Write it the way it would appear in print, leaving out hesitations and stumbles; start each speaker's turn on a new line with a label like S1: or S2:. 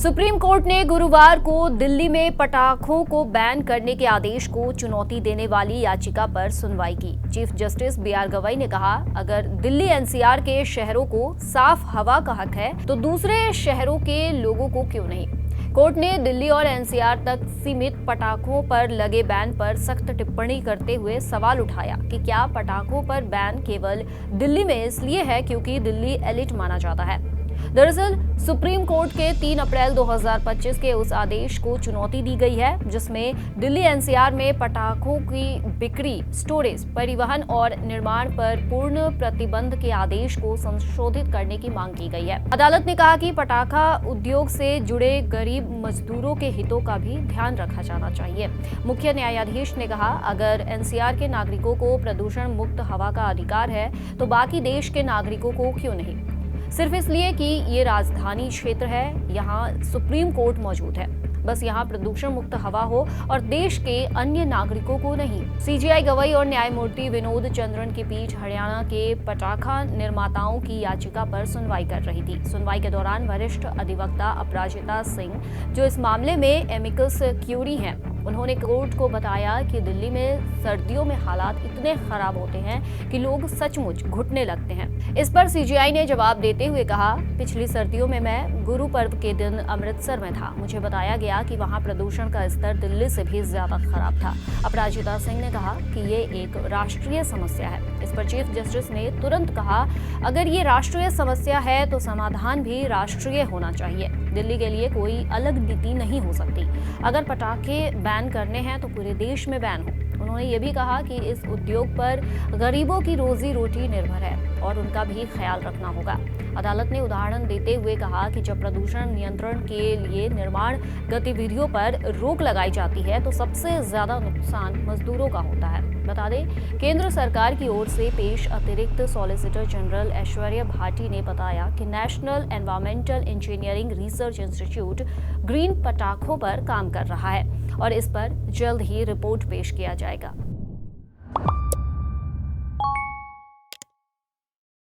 S1: Supreme court ने गुरुवार को दिल्ली में पटाखों को बैन करने के आदेश को चुनौती देने वाली याचिका पर सुनवाई की। Chief justice B R. गवई ने कहा, अगर दिल्ली एनसीआर के शहरों को साफ हवा का हक है तो दूसरे शहरों के लोगों को क्यों नहीं। कोर्ट ने दिल्ली और एनसीआर तक सीमित पटाखों पर लगे बैन पर सख्त टिप्पणी करते हुए सवाल उठाया कि क्या पटाखों पर बैन केवल दिल्ली में इसलिए है क्योंकि दिल्ली एलिट माना जाता है। दरअसल सुप्रीम कोर्ट के 3 अप्रैल 2025 के उस आदेश को चुनौती दी गई है जिसमें दिल्ली एनसीआर में पटाखों की बिक्री, स्टोरेज, परिवहन और निर्माण पर पूर्ण प्रतिबंध के आदेश को संशोधित करने की मांग की गई है। अदालत ने कहा कि पटाखा उद्योग से जुड़े गरीब मजदूरों के हितों का भी ध्यान रखा जाना चाहिए। मुख्य न्यायाधीश ने कहा, अगर एनसीआर के नागरिकों को प्रदूषण मुक्त हवा का अधिकार है तो बाकी देश के नागरिकों को क्यों नहीं। सिर्फ इसलिए कि ये राजधानी क्षेत्र है, यहाँ सुप्रीम कोर्ट मौजूद है, बस यहाँ प्रदूषण मुक्त हवा हो और देश के अन्य नागरिकों को नहीं। सीजेआई गवई और न्यायमूर्ति विनोद चंद्रन की पीठ हरियाणा के पटाखा निर्माताओं की याचिका पर सुनवाई कर रही थी। सुनवाई के दौरान वरिष्ठ अधिवक्ता अपराजिता सिंह, जो इस मामले में एमिकस क्यूरी हैं, उन्होंने कोर्ट को बताया कि दिल्ली में सर्दियों में हालात इतने खराब होते हैं कि लोग सचमुच घुटने लगते हैं। इस पर सीजेआई ने जवाब देते हुए कहा, पिछली सर्दियों में मैं गुरु पर्व के दिन अमृतसर में था। मुझे बताया गया कि वहां प्रदूषण का स्तर दिल्ली से भी ज्यादा खराब था। अपराजिता सिंह ने कहा कि ये एक राष्ट्रीय समस्या है। इस पर चीफ जस्टिस ने तुरंत कहा, अगर ये राष्ट्रीय समस्या है तो समाधान भी राष्ट्रीय होना चाहिए। दिल्ली के लिए कोई अलग नीति नहीं हो सकती। अगर पटाखे बैन करने हैं तो पूरे देश में बैन हो। उन्होंने ये भी कहा कि इस उद्योग पर गरीबों की रोजी रोटी निर्भर है और उनका भी ख्याल रखना होगा। अदालत ने उदाहरण देते हुए कहा कि जब प्रदूषण नियंत्रण के लिए निर्माण गतिविधियों पर रोक लगाई जाती है तो सबसे ज्यादा नुकसान मजदूरों का होता है। बता दें, केंद्र सरकार की ओर से पेश अतिरिक्त सॉलिसिटर जनरल ऐश्वर्या भाटी ने बताया कि national environmental engineering research institute green पटाखों पर काम कर रहा है और इस पर जल्द ही रिपोर्ट पेश किया जाएगा।